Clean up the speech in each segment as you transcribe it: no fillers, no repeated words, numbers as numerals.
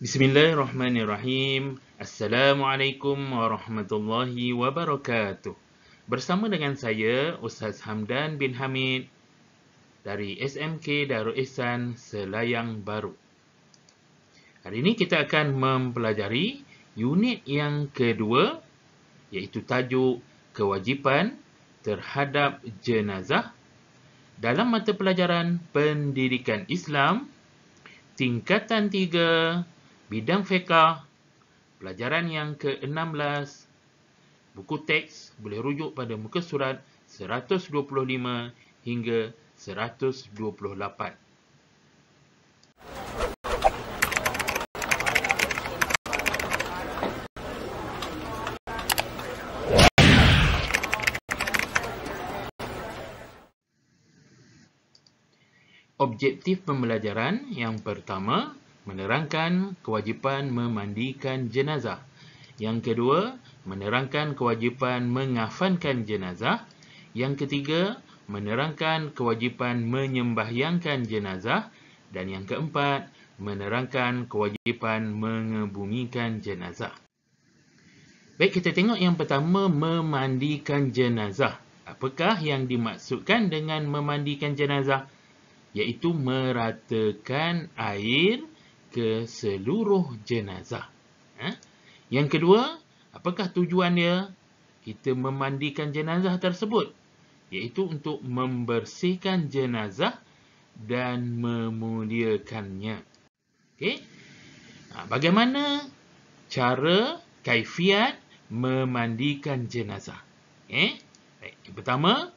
Bismillahirrahmanirrahim. Assalamualaikum warahmatullahi wabarakatuh. Bersama dengan saya, Ustaz Hamdan bin Hamid dari SMK Darul Ihsan Selayang Baru. Hari ini kita akan mempelajari unit yang kedua, iaitu tajuk kewajipan terhadap jenazah dalam mata pelajaran Pendidikan Islam tingkatan 3, bidang fiqh, pelajaran yang ke-16, buku teks boleh rujuk pada muka surat 125 hingga 128. Objektif pembelajaran yang pertama, menerangkan kewajipan memandikan jenazah. Yang kedua, menerangkan kewajipan mengafankan jenazah. Yang ketiga, menerangkan kewajipan menyembahyangkan jenazah. Dan yang keempat, menerangkan kewajipan mengebumikan jenazah. Baik, kita tengok yang pertama, memandikan jenazah. Apakah yang dimaksudkan dengan memandikan jenazah? Iaitu meratakan air ke seluruh jenazah. Yang kedua, apakah tujuan dia kita memandikan jenazah tersebut? Iaitu untuk membersihkan jenazah dan memuliakannya. Okey. Bagaimana cara kaifiat memandikan jenazah? Baik. Yang pertama,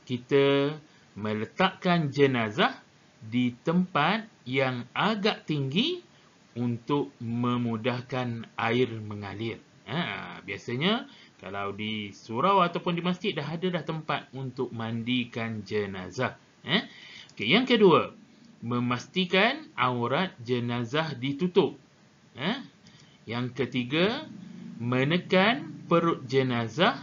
kita meletakkan jenazah di tempat yang agak tinggi untuk memudahkan air mengalir. Biasanya kalau di surau ataupun di masjid dah ada tempat untuk mandikan jenazah. Okey, yang kedua, memastikan aurat jenazah ditutup. Yang ketiga, menekan perut jenazah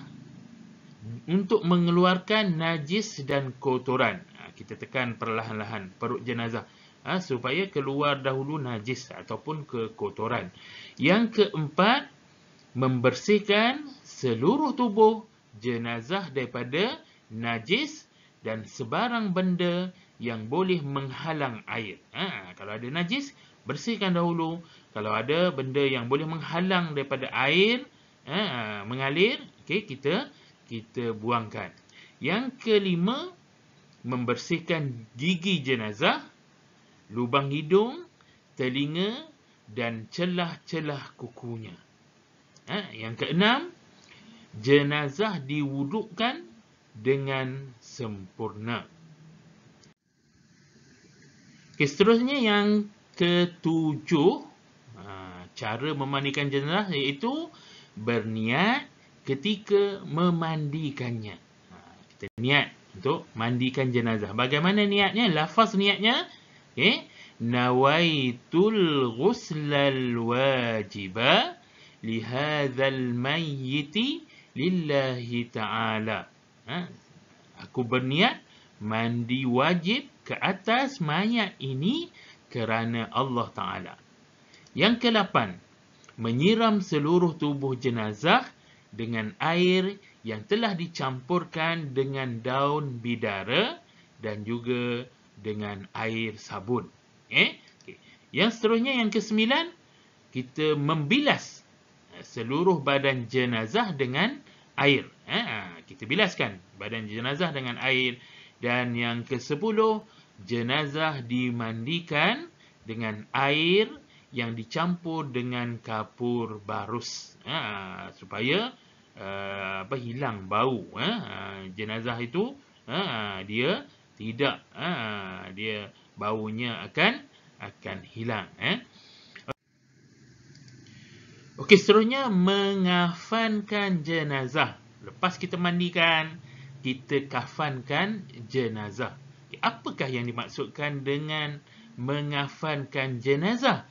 untuk mengeluarkan najis dan kotoran. Kita tekan perlahan-lahan perut jenazah supaya keluar dahulu najis ataupun kekotoran. Yang keempat, membersihkan seluruh tubuh jenazah daripada najis dan sebarang benda yang boleh menghalang air. Kalau ada najis, bersihkan dahulu. Kalau ada benda yang boleh menghalang daripada air mengalir, kita buangkan. Yang kelima, membersihkan gigi jenazah, lubang hidung, telinga dan celah-celah kukunya. Yang keenam, jenazah diwudukkan dengan sempurna. Okay, seterusnya yang ketujuh, cara memandikan jenazah iaitu berniat ketika memandikannya. Kita niat untuk mandikan jenazah. Bagaimana niatnya? Lafaz niatnya, nawaitul ghuslal wajiba lihadzal mayyiti lillahi ta'ala. Aku berniat mandi wajib ke atas mayat ini kerana Allah Ta'ala. Yang ke-8, menyiram seluruh tubuh jenazah dengan air yang telah dicampurkan dengan daun bidara dan juga dengan air sabun. Yang seterusnya, yang ke-9, kita membilas seluruh badan jenazah dengan air. Kita bilaskan badan jenazah dengan air. Dan yang ke-10, jenazah dimandikan dengan air yang dicampur dengan kapur barus, supaya hilang bau. Jenazah itu dia tidak dia baunya akan hilang. Okey, seterusnya mengafankan jenazah. Lepas kita mandikan, kita kafankan jenazah. Apakah yang dimaksudkan dengan mengafankan jenazah?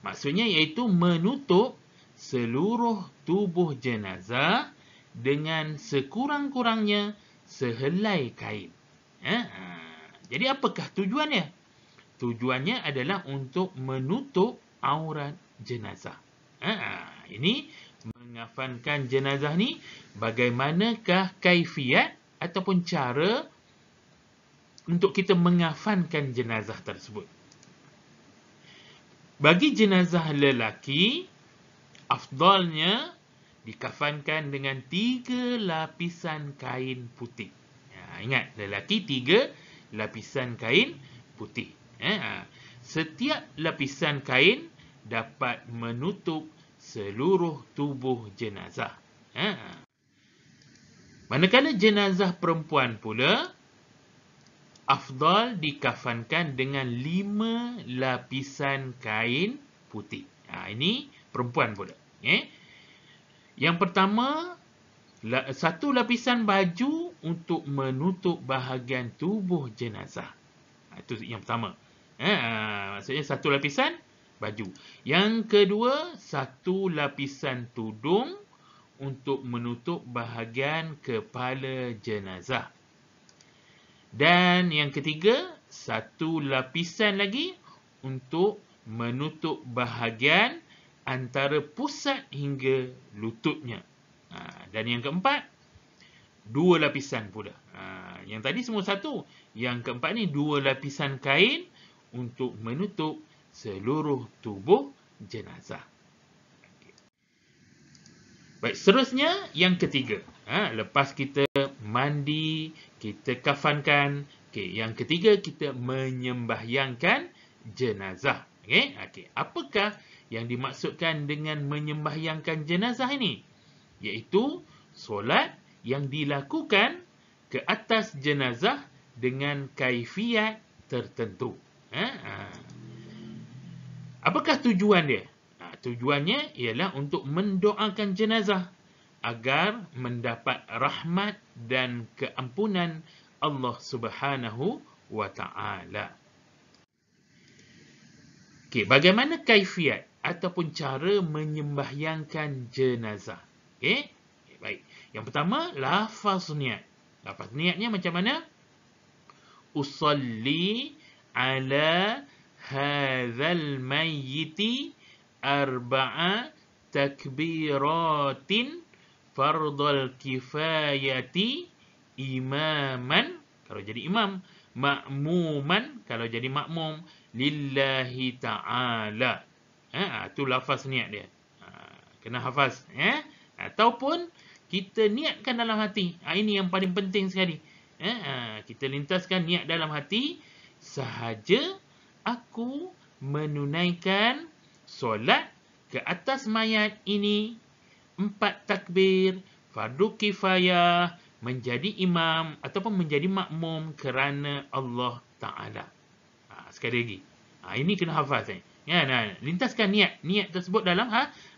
Maksudnya iaitu menutup seluruh tubuh jenazah dengan sekurang-kurangnya sehelai kain. Jadi apakah tujuannya? Tujuannya adalah untuk menutup aurat jenazah. Ini mengafankan jenazah ni, bagaimanakah kaifiat ataupun cara untuk kita mengafankan jenazah tersebut. Bagi jenazah lelaki, afdalnya dikafankan dengan 3 lapisan kain putih. Ingat, lelaki 3 lapisan kain putih. Setiap lapisan kain dapat menutup seluruh tubuh jenazah. Manakala jenazah perempuan pula, afdal dikafankan dengan 5 lapisan kain putih. Ini perempuan pula. Yang pertama, 1 lapisan baju untuk menutup bahagian tubuh jenazah. Itu yang pertama. Maksudnya 1 lapisan baju. Yang kedua, 1 lapisan tudung untuk menutup bahagian kepala jenazah. Dan yang ketiga, 1 lapisan lagi untuk menutup bahagian antara pusat hingga lututnya. Dan yang keempat, 2 lapisan pula. Yang tadi semua 1. Yang keempat ni 2 lapisan kain untuk menutup seluruh tubuh jenazah. Baik, seterusnya yang ketiga. Lepas kita mandi, kita kafankan. Yang ketiga, kita menyembahyangkan jenazah. Apakah yang dimaksudkan dengan menyembahyangkan jenazah ini? Iaitu solat yang dilakukan ke atas jenazah dengan kaifiat tertentu. Apakah tujuan dia? Tujuannya ialah untuk mendoakan jenazah agar mendapat rahmat dan keampunan Allah Subhanahu wa Ta'ala. Bagaimana kaifiat ataupun cara menyembahyangkan jenazah? Baik. Yang pertama, lafaz niat. Lafaz niatnya macam mana? Usalli ala hadzal mayyiti 4 takbiratin fardal kifayati imaman, kalau jadi imam, ma'muman, kalau jadi makmum, lillahi ta'ala. Itu lafaz niat dia. Kena hafaz. Ataupun kita niatkan dalam hati. Ini yang paling penting sekali. Kita lintaskan niat dalam hati. Sahaja aku menunaikan solat ke atas mayat ini 4 takbir, fardu kifayah, menjadi imam ataupun menjadi makmum kerana Allah Ta'ala. Sekali lagi. Ini kena hafaz. Lintaskan niat tersebut dalam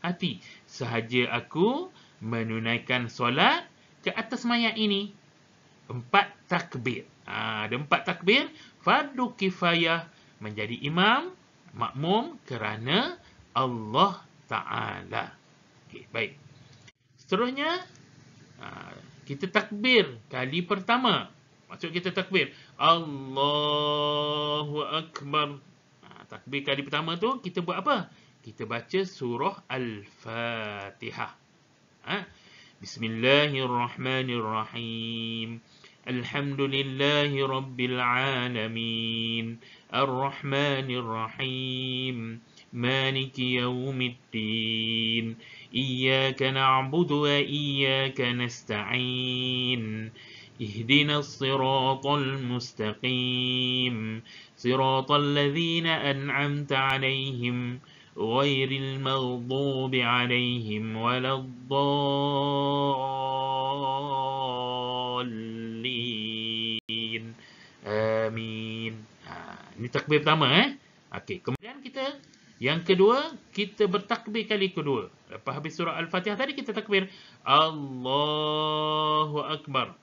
hati. Sahaja aku menunaikan solat ke atas mayat ini 4 takbir. Ada 4 takbir, fardu kifayah, menjadi imam, makmum kerana Allah Ta'ala. Baik. Seterusnya, kita takbir kali pertama. Maksud kita takbir, Allahu Akbar. Takbir kali pertama tu kita buat apa? Kita baca surah Al-Fatihah. Bismillahirrahmanirrahim. Alhamdulillahi Rabbil Alamin. Ar-Rahmanir-Rahim. Maliki Yawmiddin. Iyyaka na'budu wa iyyaka nasta'in. Ihdinas siratal mustaqim. Siratal ladzina an'amta 'alaihim ghairil maghdubi 'alaihim waladdallin. Amin. Ini takbir pertama. Kemudian kita yang kedua, kita bertakbir kali kedua. Lepas habis surah Al-Fatihah tadi, kita takbir Allahu Akbar.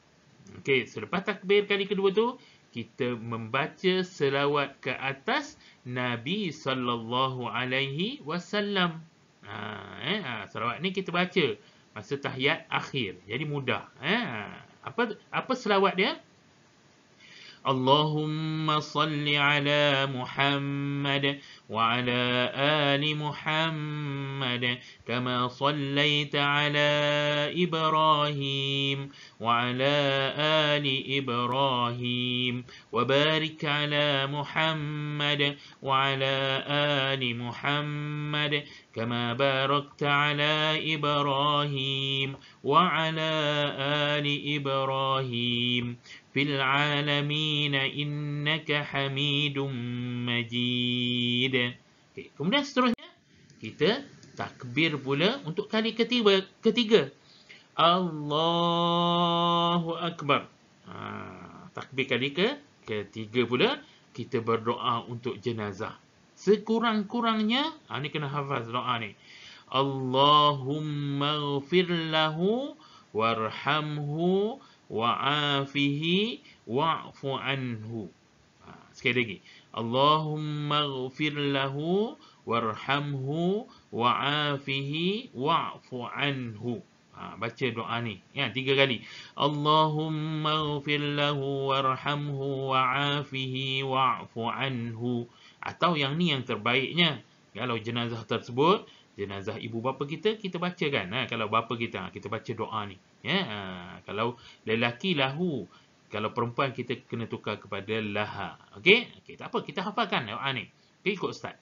Selepas takbir kali kedua tu, kita membaca selawat ke atas Nabi sallallahu alaihi wasallam. Selawat ni kita baca masa tahiyat akhir. Jadi mudah. Apa selawat dia? Allahumma salli ala Muhammad wa ala ali Muhammad kama sallaita ala Ibrahim wa ala ali Ibrahim wa barik ala Muhammad wa ala ali Muhammad kama barakta ala Ibrahim wa ala ali Ibrahim fil alamin innaka Hamidum Majid. Okay. Kemudian seterusnya kita takbir pula untuk kali ketiga. Allahu Akbar. Takbir kali ketiga pula kita berdoa untuk jenazah. Sekurang-kurangnya, ni kena hafaz doa ni. Allahumma ghfir lahu warhamhu wa'afihi wa'fu anhu. Sekali lagi. Allahumma ghfir lahu warhamhu wa'afihi wa'fu anhu. Baca doa ni. 3 kali. Allahumma ghfir lahu warhamhu wa'afihi wa'fu anhu. Atau yang ni yang terbaiknya. Kalau jenazah tersebut, jenazah ibu bapa kita bacakan. Kalau bapa kita baca doa ni. Kalau lelaki lahu, kalau perempuan kita kena tukar kepada laha. Okey, tak apa, kita hafalkan doa ni. Okey, ikut ustaz.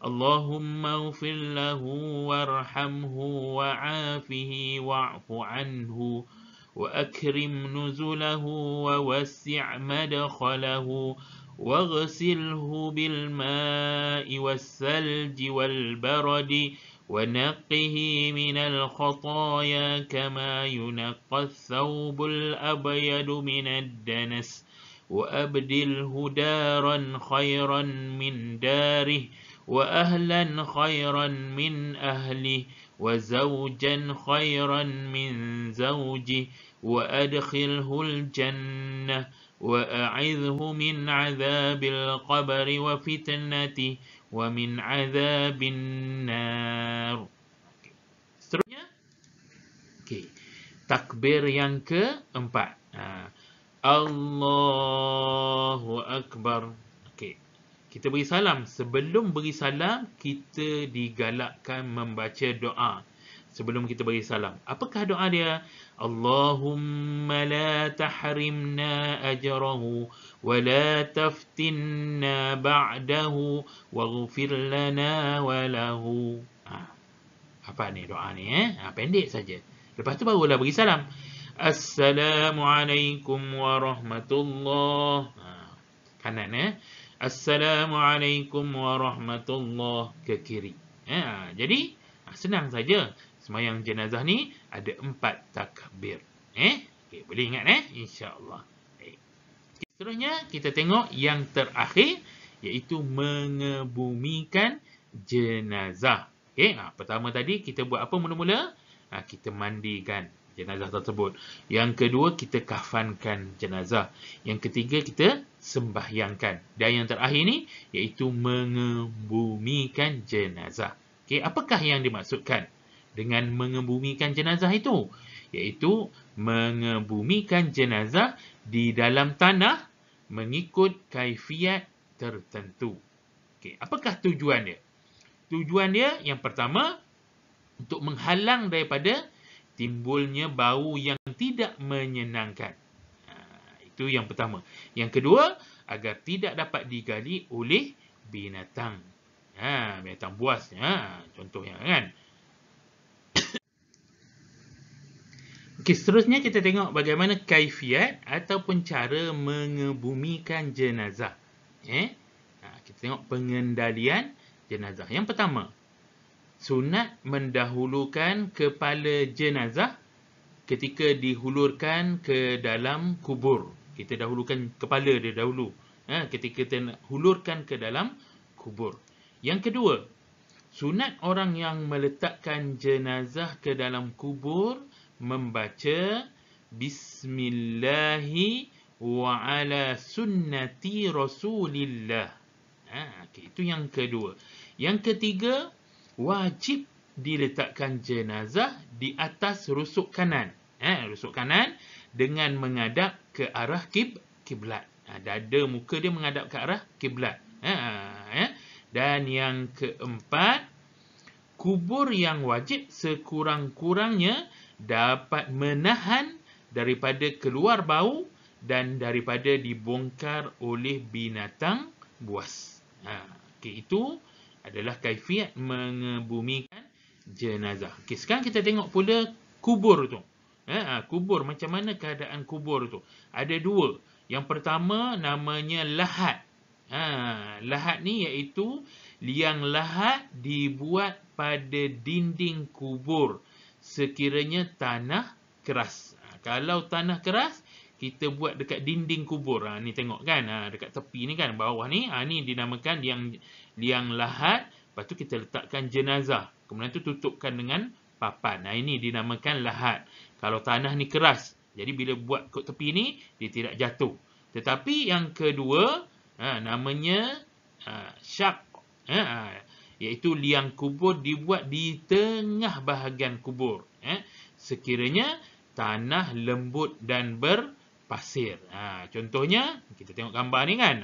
Allahumma ighfir lahu warhamhu wa'afihi wa'fu anhu wa akrim nuzulahu wa wasi' madkhalahu واغسله بالماء والثلج والبرد ونقه من الخطايا كما ينقى الثوب الأبيض من الدنس وأبدله دارا خيرا من داره وأهلا خيرا من أهله وزوجا خيرا من زوجه وأدخله الجنة وأعذه من عذاب القبر وفتنته ومن عذاب النار. Seterusnya, takbir yang keempat. Allahu Akbar. Kita beri salam. Sebelum beri salam, kita digalakkan membaca doa. Sebelum kita beri salam, apakah doa dia? Allahumma la tahrimna ajrahu wa la taftinna ba'dahu waghfir lana wa lahu. Apa ni doa ni? Pendek saja. Lepas tu barulah beri salam. Assalamualaikum warahmatullahi. Kanan Assalamualaikum warahmatullahi ke kiri. Jadi senang saja. Semayang jenazah ni ada 4 takbir. Boleh ingat insya-Allah. Seterusnya kita tengok yang terakhir, iaitu mengebumikan jenazah. Pertama tadi kita buat apa mula-mula? Kita mandikan jenazah tersebut. Yang kedua, kita kafankan jenazah. Yang ketiga, kita sembahyangkan. Dan yang terakhir ni iaitu mengebumikan jenazah. Apakah yang dimaksudkan dengan mengebumikan jenazah itu? Iaitu mengebumikan jenazah di dalam tanah mengikut kaifiat tertentu. Apakah tujuan dia? Tujuan dia yang pertama, untuk menghalang daripada timbulnya bau yang tidak menyenangkan. Itu yang pertama. Yang kedua, agar tidak dapat digali oleh binatang. Binatang buas. Contohnya kan. Seterusnya kita tengok bagaimana kaifiat ataupun cara mengebumikan jenazah. Kita tengok pengendalian jenazah. Yang pertama, sunat mendahulukan kepala jenazah ketika dihulurkan ke dalam kubur. Kita dahulukan kepala dia dahulu. Ketika kita hulurkan ke dalam kubur. Yang kedua, sunat orang yang meletakkan jenazah ke dalam kubur membaca Bismillahi wa ala sunnati Rasulillah. Itu yang kedua. Yang ketiga, wajib diletakkan jenazah di atas rusuk kanan. Rusuk kanan dengan menghadap ke arah kiblat. Dada muka dia menghadap ke arah kiblat. Dan yang keempat, kubur yang wajib sekurang-kurangnya dapat menahan daripada keluar bau dan daripada dibongkar oleh binatang buas. Okey, itu adalah kaifiat mengebumikan jenazah. Okey, sekarang kita tengok pula kubur tu. Kubur, macam mana keadaan kubur tu? Ada dua. Yang pertama namanya lahat. Lahat ni iaitu liang lahat dibuat pada dinding kubur sekiranya tanah keras. Kalau tanah keras, kita buat dekat dinding kubur. Ni tengok kan, dekat tepi ni kan, bawah ni, ni dinamakan liang lahat. Lepas tu kita letakkan jenazah. Kemudian tu tutupkan dengan papan. Ini dinamakan lahat. Kalau tanah ni keras, jadi bila buat kat tepi ni, dia tidak jatuh. Tetapi yang kedua, namanya syak. Iaitu liang kubur dibuat di tengah bahagian kubur. Sekiranya tanah lembut dan berpasir. Contohnya, kita tengok gambar ni kan.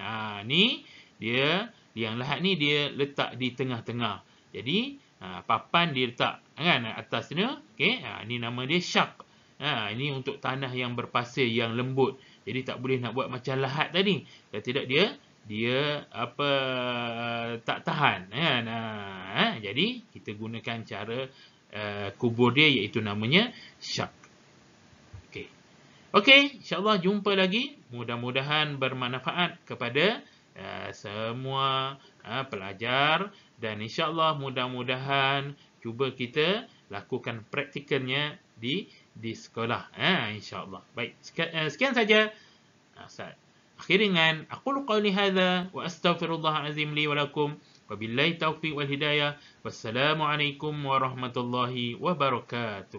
Ni dia, liang lahat ni dia letak di tengah-tengah. Jadi, papan dia letak kan atas ni. Okey, ni nama dia syak. Ini untuk tanah yang berpasir, yang lembut. Jadi tak boleh nak buat macam lahat tadi. Kalau tidak dia tak tahan kan. Jadi kita gunakan cara kubur dia, iaitu namanya syak. Okey, insya-Allah jumpa lagi. Mudah-mudahan bermanfaat kepada semua pelajar, dan insya-Allah mudah-mudahan cuba kita lakukan praktikalnya di sekolah. Insya-Allah. Baik, sekian saja. Ustaz. Akhir dengan aqulu qawli hadza wa astaghfirullahal azim li wa lakum. Wabillahi taufiq wal hidayah. Wassalamualaikum warahmatullahi wabarakatuh.